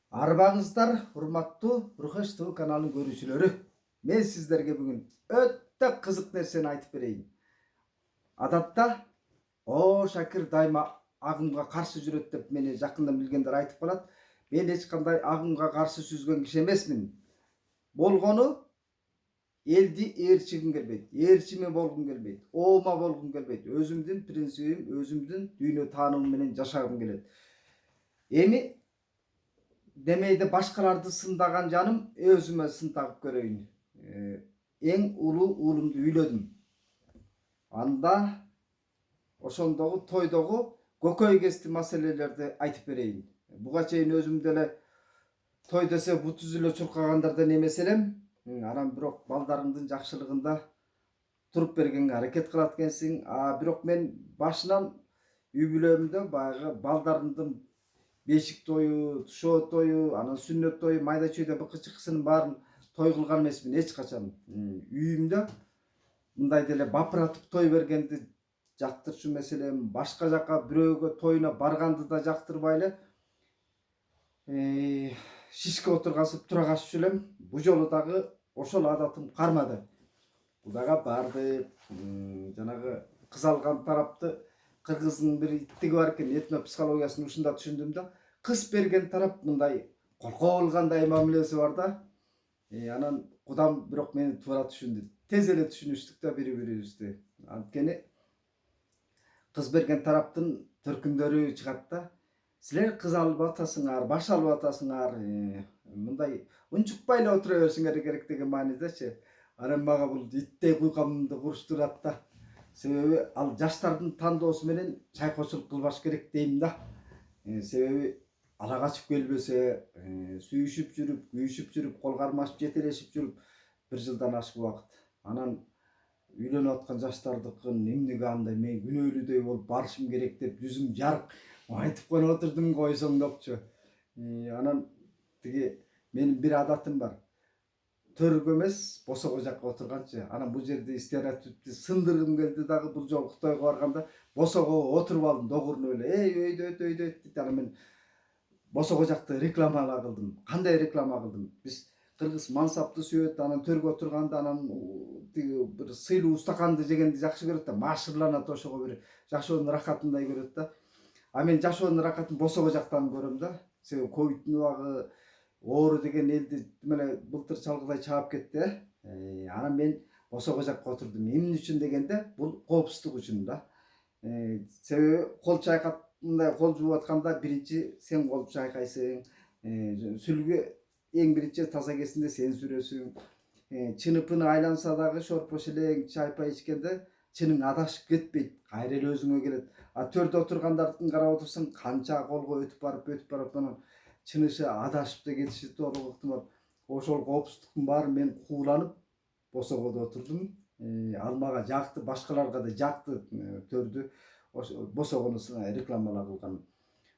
Арбаңыздар, урматтуу Рухеш ТV каналынын көрүүчүлөрү. Мен сиздерге бүгүн өтө кызык нерсени айтып берейин. Адатта Шакир дайыма агымга каршы жүрөт деп мени жакындан билгендер айтып калат. Мен эч кандай агымга каршы сүзгөн киши эмесмин. Болгону элди ээрчигим келбейт. Ээрчиме болгум келбейт. Оома болгум келбейт. Өзүмдүн принцибим, өзүмдүн дүйнө таанымым менен жашагым келет. Эми демейде башкаларды сындаган жаным өзүмө сын тагып көрөйүн. Эң улуу уулумду үйлөдүм. Анда ошондогу тойдогу көкөй кести маселелерди айтып берейин. Буга чейин өзүм деле той десе бут үзүлө чуркагандардан эмес элем. Анан бирок балдарыңдын жакшылыгында туруп бергенге аракет кылат экенсиң. Бирок мен башынан үй бүлөмдө баягы балдарымдын бешик тою, тушоо тою, анан сүннөт тою, майда чүйдө быкы чыкысынын баарын той кылган эмесмин эч качан. Үйүмдө мындай деле бапыратып той бергенди жактырчу эмес элем. Башка жака бирөөгө тоюна барганды да жактырбай эле шишке отургазып тура каччу элем. Бул жолу дагы ошол адатым кармады. Кудайга бардык. Жанагы кыз алган тарапты кыргыздын бир иттиги бар экен. Этно психологиясын ушунда түшүндүм да. Кыз берген тарап мындай коркоо кылгандай мамилеси бар да. Анан кудам бирок мени туура түшүндү. Тез эле түшүнүштүк да бири-бирибизди. Анткени кыз берген тараптын төркүндөрү чыгат да. Силер кыз алып атасыңар, баш алып атасыңар, мындай унчукпай эле отура беришиңер керек деген маанидечи. Анан мага бул иттей куйкамды куруштурат да. Себеби ал жаштардын тандоосу менен чайкоочулук кылбаш керек дейм да. Себеби ала качып келбесе, сүйүшүп жүрүп, күйүшүп жүрүп, кол кармашып, жетелешип жүрүп, бир жылдан ашык убакыт. Анан үйлөнүп аткан жаштардыкын эмнеге андай мен күнөөлүүдөй болуп барышым керек деп жүзүм жарык айтып гана отурдум койсоң депчү. Анан тиги менин бир адатым бар. Төргө эмес, босого жакка отурганчы. Анан бул жерде стереотипти сындыргым келди дагы бул жолу тойго барганда босого отуруп алдым догурнуп эле. Өйдөйт дейт. Анан мен босого жакты реклама кылдым. Кандай реклама кылдым? Биз кыргыз мансапты сүйөт, анан төргө отурганда анан тиги бир сыйлуу стаканды жегенди жакшы көрөт да, машырланат ошого бир жашоонун рахатындай көрөт да. Мен жашоонун рахатын босого жактан көрөм да. Себеби ковидтин убагы оору деген элди эле былтыр чалгыдай чаап кетти. Анан мен босого жакка отурдум. Эмне үчүн дегенде, бул коопсуздук үчүн да. Себеби кол чайкап мындай кол жууп атканда биринчи сен кол чайкайсың. Сүлгү эң биринчи таза кезинде сен сүрөсүң. Чыныпыны айланса дагы шорпо шелең чайпай ичкенде чының адашып кетпейт. Кайра эле өзүңө келет. Төрдө отургандардыкын карап отурсаң канча колго өтүп барып анан чынышы адашып да кетиши толук ыктымал. Ошол коопсуздуктун баарын мен кууланып босогодо отурдум. Ал мага жакты, башкаларга да жакты төрдү. Босогону рекламалаа кылган.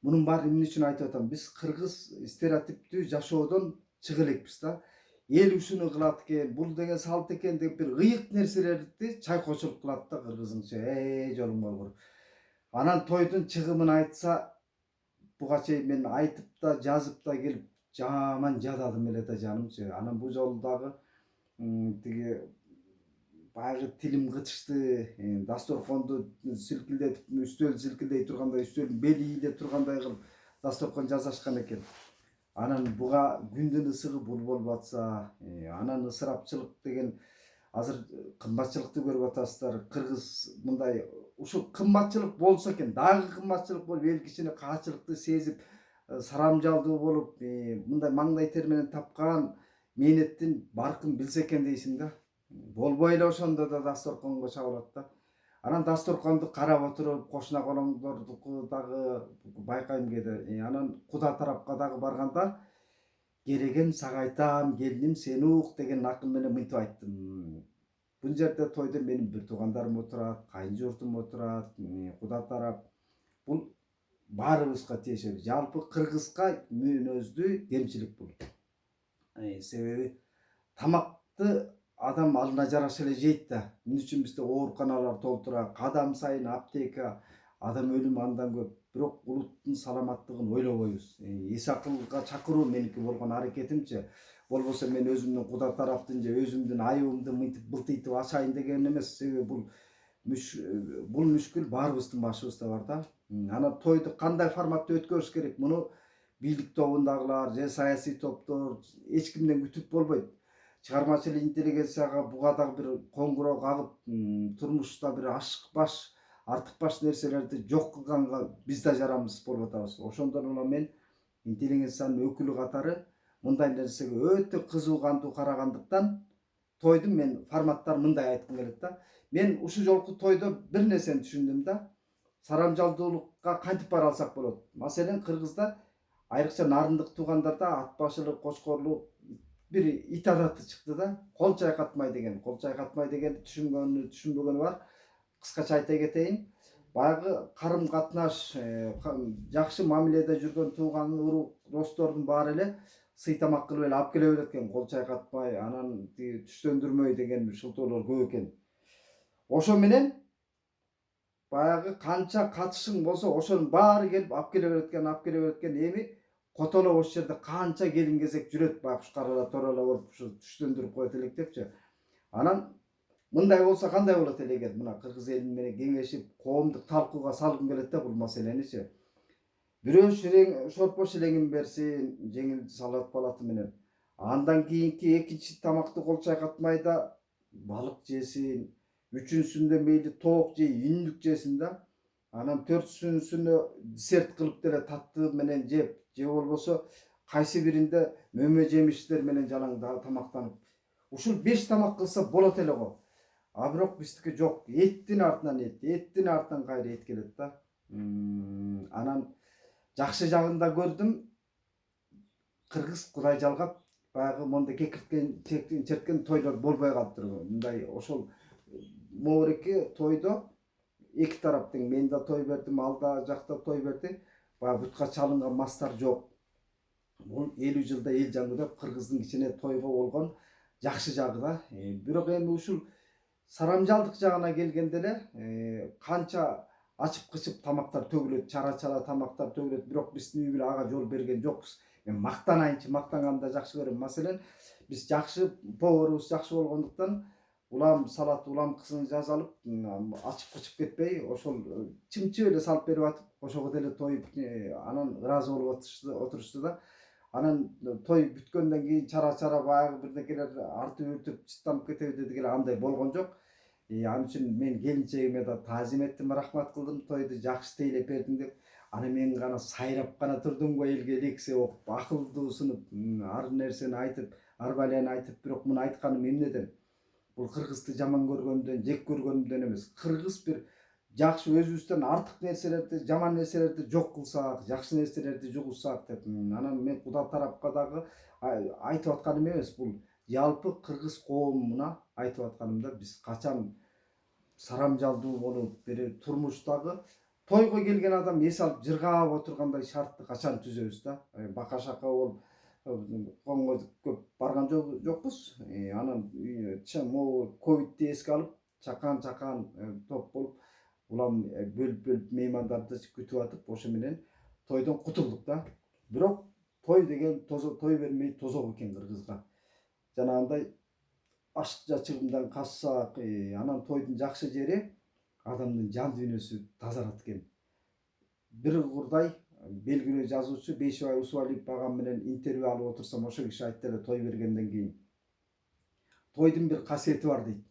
Мунун баарын эмне үчүн айтып атам? Биз кыргыз стереотиптүү жашоодон чыга элекпиз да. Эл ушуну кылат экен, бул деген салт экен деп бир ыйык нерселерди чайкоочулук кылат да кыргызыңча. Жолуң болгур. Анан тойдун чыгымын айтса, буга чейин мен айтып да, жазып да келип жаман жададым эле да жанымчы. Анан бул жолу дагы тиги баягы тилим кытышты, дасторконду силкилдетип, үстөл силкилдей тургандай, үстөлдүн бели ийиле тургандай кылып дасторкон жасашкан экен. Анан буга күндүн ысыгы бул болуп атса, анан ысырапчылык деген азыр кымбатчылыкты көрүп атасыздар. Кыргыз мындай ушул кымбатчылык болсо экен, дагы кымбатчылык болуп, эл кичине каачылыкты сезип, сарамжалдуу болуп, мындай маңдай тер менен тапкан мээнеттин баркын билсе экен дейсиң да. Болбой эле ошондо да дасторконго чабылат да. Анан дасторконду карап отуруп, кошуна колоңдордуку дагы байкайм кээде. Анан куда тарапка дагы барганда керегем сага айтам, келиним сен ук деген акыл менен мынтип айттым. Бул жерде тойдо менин бир туугандарым отурат, кайын журтум отурат, куда тарап. Бул баарыбызга тиешелүү. Жалпы кыргызга мүнөздүү кемчилик бул. Себеби тамакты адам алына жараша эле жейт да. Эмне үчүн бизде ооруканалар толтура, кадам сайын аптека, адам өлүмү андан көп. бирок улуттун саламаттыгын ойлобойбуз. Эс акылга чакыруу меники болгон аракетимчи. Болбосо мен өзүмдүн куда тараптын же өзүмдүн айыбымды мынтип былтыйтып ачайын деген эмес. Себеби бул мүшкүл баарыбыздын башыбызда бар да. Анан тойду кандай форматта өткөрүш керек? Муну бийлик тобундагылар же саясий топтор эч кимден күтүп болбойт. Чыгармачыл интеллигенцияга буга дагы бир коңгуроо кагып, турмушта бир ашык баш, артык баш нерселерди жок кылганга биз да жарамсыз болуп атабыз. Ошондон улам мен интеллигенциянын өкүлү катары мындай нерсеге өтө кызуу кандуу карагандыктан тойдун мен форматтарын мындай айткым келет да. Мен ушул жолку тойдо бир нерсени түшүндүм да. Сарамжалдуулукка кантип бара алсак болот? Маселен, Кыргызда айрыкча нарындык туугандарда ат башылык, кочкорлук бир ит адаты чыкты да. Кол чайкатмай деген. Кол чайкатмай дегенди түшүнгөнү, түшүнбөгөнү бар. Кыскача айта кетейин. Баягы карым катнаш, жакшы мамиледе жүргөн тууган, урук, достордун баары эле сый тамак кылып эле алып келе берет экен. Кол чайкатпай, анан түштөндүрмөй деген шылтоолор көп экен. Ошо менен баягы канча катышың болсо ошонун баары келип алып келе берет экен. Эми котолоп ошол жерде канча келин кезек жүрөт, баягы кушкарала торала болуп ушу түштөндүрүп коет электепчи. Анан мындай болсо кандай болот эле эгер мына кыргыз эли менен кеңешип коомдук талкууга салгым келет да бул маселеничи. Бирөө шорпо шилеңин берсин, жеңил салат палаты менен. Андан кийинки экинчи тамакты кол чайкатмай да балык жесин. Үчүнчүсүндө мейли тоок же үндүк жесин да. Анан төртүнчүсүнө десерт кылып деле таттуу менен жеп, же болбосо кайсы биринде мөмө жемиштер менен жалаң тамактанып. Ушул 5 тамак кылса болот эле го. А бирок биздики жок. Эттин артынан кайра эт келет да. Анан жакшы жагын да көрдүм. Кыргыз Кудай жалгап баягы мондой кекирткен, черткен тойлор болбой калыптыр. Мындай ошол могуреки тойдо эки тараптын, мен да той бердим, ал да жакта той берди. Баягы бутка чалынган мастар жок. Бул 50 жылда эл жаңгырап кыргыздын ичине тойго болгон жакшы жагы да. Бирок эми ушул сарамжалдык жагына келгенде эле канча ачып кычып тамактар төгүлөт, чара тамактар төгүлөт, бирок биздин үй бүлө ага жол берген жокпуз. Мен мактанайынчы, мактанганды да жакшы көрөм. Маселен, биз жакшы поварыбыз жакшы болгондуктан улам салат, улам кысын жазалып, ачып кычып кетпей, ошол чымчып эле салып берип атып, ошого деле той анан ыраазы болуп отурушты да. Анан той бүткөндөн кийин чара баягы бирдекелер артып үртүп чыттанып кетеби дедик эле, андай болгон жок. Ал үчүн мен келинчегиме да таазим эттим, рахмат кылдым, тойду жакшы тейлеп бердиң деп. Аны мен гана сайрап гана турдум го, элге лекция окуп, акылдуусунуп, ар нерсени айтып, ар балени айтып, бирок муну айтканым эмнеден? Бул кыргызды жаман көргөндөн, жек көргөндөн эмес. Кыргыз бир жакшы өзүбүздөн артык нерселерди, жаман нерселерди жок кылсак, жакшы нерселерди жугузсак деп. Анан мен куда тарапка дагы айтып атканым эмес, бул жалпы кыргыз коомуна айтып атканым да, биз качан сарамжалдуу болуп, бир турмуштагы тойго келген адам эс алып жыргаап отургандай шартты качан түзөбүз да. Бака шака болуп конго көп барган жокпуз. Анан могу ковидти эске алып, чакан топ болуп, улам бөлүп меймандарды күтүп атып, ошо менен тойдон кутулдук да. Бирок той деген той бермей тозок экен Кыргызга. Жанагындай ашыкча чыгымдан качсак, анан тойдун жакшы жери адамдын жан дүйнөсү тазарат экен. Бир урдай белгилүү жазуучу Бейшибай Усубалиев агам менен интервью алып отурсам, ошол киши айтты эле той бергенден кийин. Тойдун бир касиети бар дейт.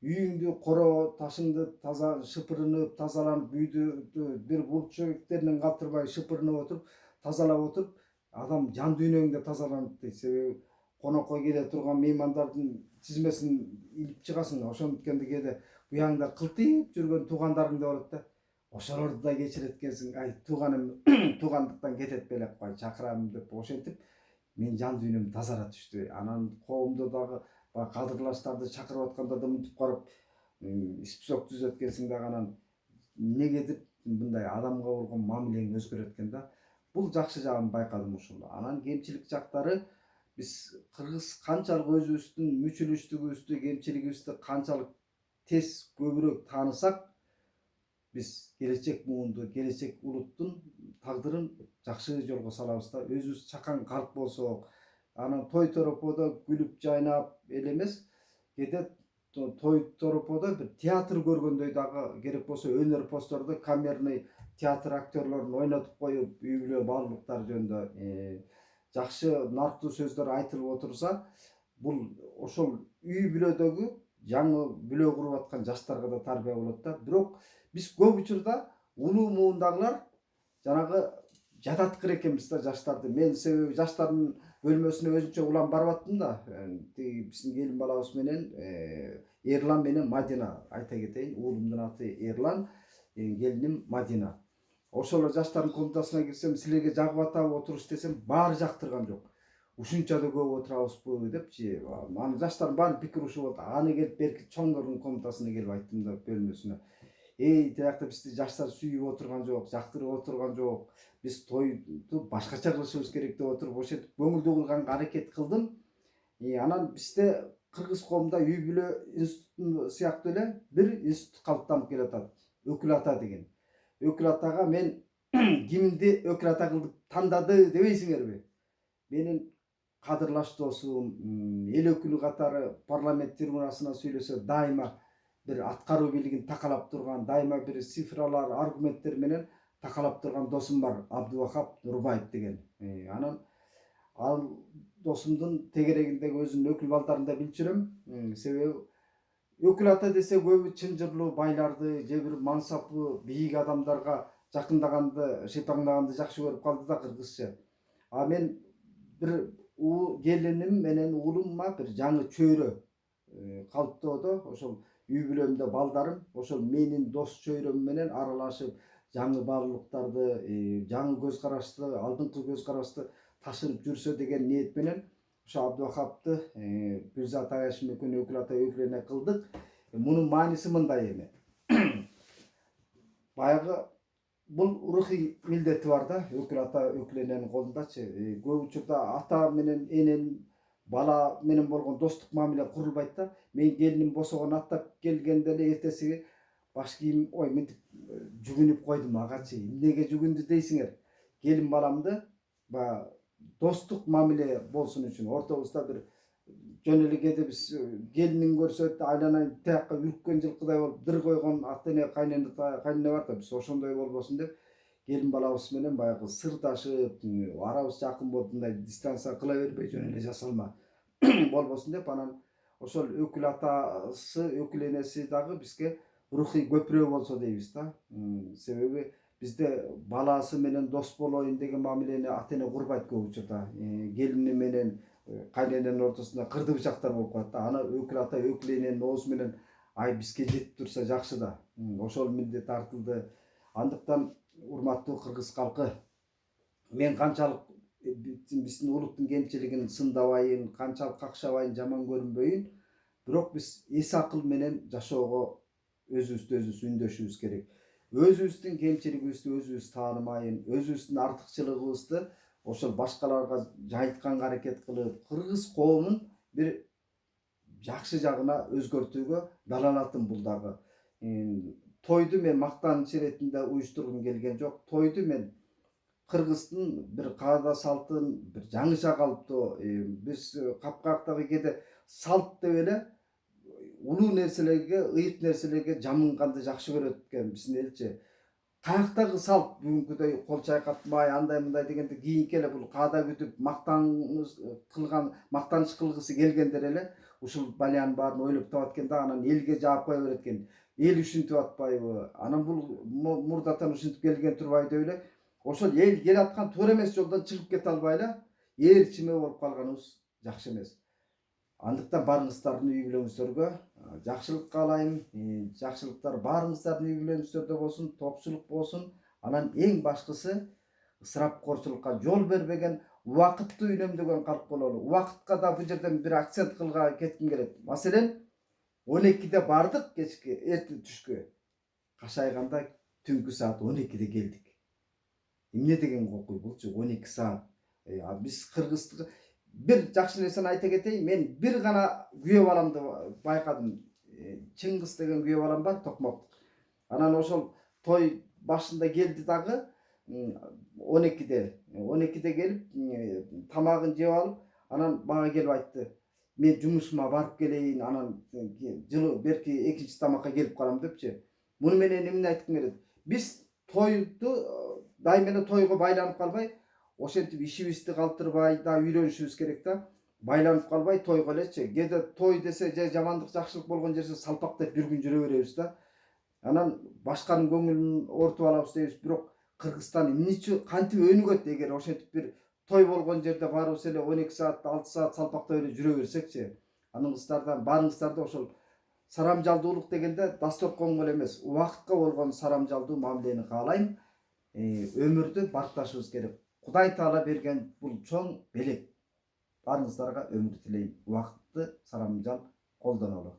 Үйүңдү коро ташыңды таза шыпырынып, тазаланып, үйдү бир бурчектеринен калтырбай шыпырынып отуруп, тазалап отуруп, адам жан дүйнөң да тазаланат дейт. Себеби конокко келе турган меймандардын тизмесин илип чыгасың. Ошондуктан кээде буяңда кылтыйып жүргөн туугандарың да болот да. Ошолорду да кечирет экенсиң. Ай, тууганым туугандыктан кетет белек кой, чакырам деп ошентип мен жан дүйнөм тазара түштү. Анан коомдо дагы кадырлаштарды чакырып атканда да мынтип карап список түзөт экенсиң дагы, анан эмнегедир мындай адамга болгон мамилең өзгөрөт экен да. Бул жакшы жагын байкадым ушул. Анан кемчилик жактары, биз кыргыз канчалык өзүбүздүн мүчүлүштүгүбүздү, кемчилигибизди канчалык тез көбүрөөк таанысак, Биз келечек муунду, келечек улуттун тагдырын жакшы жолго салабыз да. Өзүбүз чакан калк болсок, анан той тороподо күлүп жайнап эле эмес, кээде той тороподо бир театр көргөндөй дагы керек болсо өнөр посторду камерный театр актерлорун ойнотуп коюп, үй бүлө баалуулуктары жөнүндө жакшы нарктуу сөздөр айтылып отурса, бул ошол үй бүлөдөгү жаңы бүлө куруп аткан жаштарга да тарбия болот да. Бирок биз көп учурда улуу муундагылар жанагы жататкыр экенбиз да жаштарды. Мен себеби жаштардын бөлмөсүнө өзүнчө улам барып аттым да. Тиги биздин келин балабыз менен Эрлан менен Мадина, айта кетейин. Уулумдун аты Эрлан, келиним Мадина. Ошол жаштардын комнатасына кирсем, силерге жагып атабы отуруш десем, баары жактырган жок. Ушунча да көп отурабызбы депчи. Аны жаштардын баары пикир ушул болду. Аны келип берки чоңдордун комнатасына келип айттым да, бөлмөсүнө. Тиякта бизди жаштар сүйүп отурган жок, жактырып отурган жок. Биз тойду башкача кылышыбыз керек деп отуруп, ошентип көңүлдүү кылганга аракет кылдым. Анан бизде кыргыз коомунда үй бүлө институту сыяктуу эле бир институт калыптанып келатат. Өкүл ата деген. Өкүл атага мен кимди өкүл ата кылып тандады дебейсиңерби? Менин кадырлаш досум, эл өкүлү катары парламент трибунасына сүйлөсө дайыма bir аткаруу бийлигин такалап турган, дайыма bir цифралар, аргументтер менен такалап турган досум бар, Абдубахап Нурбаев деген. Анан ал досумдун тегерегиндеги өзүнүн өкүл балдарын да билip жүрөм. Себеби өкүл ата десе көбү чынжырлуу байларды же бир мансапы бийик адамдарга жакындаганды, шыйпаңдаганды жакшы көрүп калды да кыргызча. А мен бир келиним менен уулума бир жаңы чөйрө калыптоодо, ошол үй бүлөмдө балдарым ошол менин дос чөйрөм менен аралашып, жаңы баалуулуктарды, жаңы көз карашты, алдыңкы көз карашты ташынып жүрсө деген ниет менен ошо Абдубахапты Гүлзат Аяшим экөө өкүл ата өкүлүнө кылдык. Мунун мааниси мындай эми. Баягы бул рухий милдети бар да, өкүл ата өкүлүнүн колундачы. Көп учурда ата менен эненин бала менен болгон достук мамиле курулбайт да. Мен келиним босогон аттап келгенде эле эртесиги баш кийим мынтип жүгүнүп койдум агачы. Эмнеге жүгүндү дейсиңер? Келин баламды баягы достук мамиле болсун үчүн ортобузда бир жөн эле кээде биз келинин көрсөт айланайын тиякка үрккөн жылкыдай болуп дыр койгон ата эне кайнене бар да, биз ошондой болбосун деп келин балабыз менен баягы сырдашып, арабыз жакын болуп мындай дистанция кыла бербей жөн эле жасалма болбосун деп, анан ошол өкүл атасы, өкүл энеси дагы бизге рухий көпүрө болсо дейбиз да. Себеби бизде баласы менен дос болоюн деген мамилени ата эне курбайт көп учурда. Келини менен кайнененин ортосунда кырды бычактар болуп калат да. Аны өкүл ата өкүл эненин оозу менен бизге жетип турса жакшы да. Ошол милдет артылды. Андыктан урматтуу кыргыз калкы, мен канчалык биздин улуттун кемчилигин сындабайын, канчалык какшабайын, жаман көрүнбөйүн, бирок биз эс акыл менен жашоого өзүбүздү өзүбүз үндөшүбүз керек. Өзүбүздүн кемчилигибизди өзүбүз таанымайын, өзүбүздүн артыкчылыгыбызды ошол башкаларга жайытканга аракет кылып, кыргыз коомун бир жакшы жагына өзгөртүүгө далалатым бул дагы. Тойду мен мактаныч иретинде уюштургум келген жок. Тойду мен кыргыздын бир каада салтын бир жаңыча калыптуу, биз капкаактагы кээде салт деп эле улуу нерселерге, ыйык нерселерге жамынганды жакшы көрөт экен биздин элчи. Каяктагы салт бүгүнкүдөй кол чайкатмай, андай мындай дегенде кийинки эле бул каада күтүп мактаныч кылгысы келгендер эле ушул балянын баарын ойлоп табат экен да, анан элге жаап кое берет экен. Эл ушинтип атпайбы? Анан бул мурдатан ушинтип келген турбайбы деп эле ошол эл келаткан туура эмес жолдон чыгып кете албай эле ээрчиме болуп калганыбыз жакшы эмес. Андыктан барыңыздардын үй бүлөңүздөргө жакшылык каалайм. Жакшылыктар баарыңыздардын үй бүлөңүздөрдө болсун, топчулук болсун. Анан эң башкысы ысырапкорчулукка жол бербеген, убакытты үнөмдөгөн калк бололу. Убакытка да бул жерден бир акцент кетким келет. Маселен, 12'de бардык кечки эртең түшкө. Кашайганда түнкү саат 12'de келдик. Эмне деген кокуй булчу 12 саат. Биз кыргыздык бир жакшы нерсени айта кетейин. Мен бир гана күйөө баламды байкадым. Чыңгыз деген күйөө балам бар, Токмок. Анан ошол toy başında geldi dağı 12'de gelip tamagын jеп alıp anan bana gelip aytты. Men jumuşuma barıp geleyin anan жылы berki ekinci tamakka gelip kalam depçi. Bunu menen emне aytkım келет. Biz toydu дайым эле тойго байланып калбай, ошентип ишибизди калтырбай да үйрөнүшүбүз керек да. Байланып калбай тойго элечи. Кээде той десе же жамандык жакшылык болгон жерде салпак деп бир күн жүрө беребиз да. Анан башканын көңүлүн оорутуп алабыз дейбиз. Бирок Кыргызстан эмне үчүн кантип өнүгөт эгер ошентип бир той болгон жерде барыбыз эле 12 саат, 6 саат салпактап эле жүрө берсекчи. Аныңыздардан баарыңыздарды ошол сарамжалдуулук дегенде дасторконго эле эмес, убакытка болгон сарамжалдуу мамилени каалайм. Өмүрдү бакташыбыз керек. Кудай Таала берген бул чоң белек. Баарыңыздарга өмүр тилейм. Убакытты сарамжал колдонолу.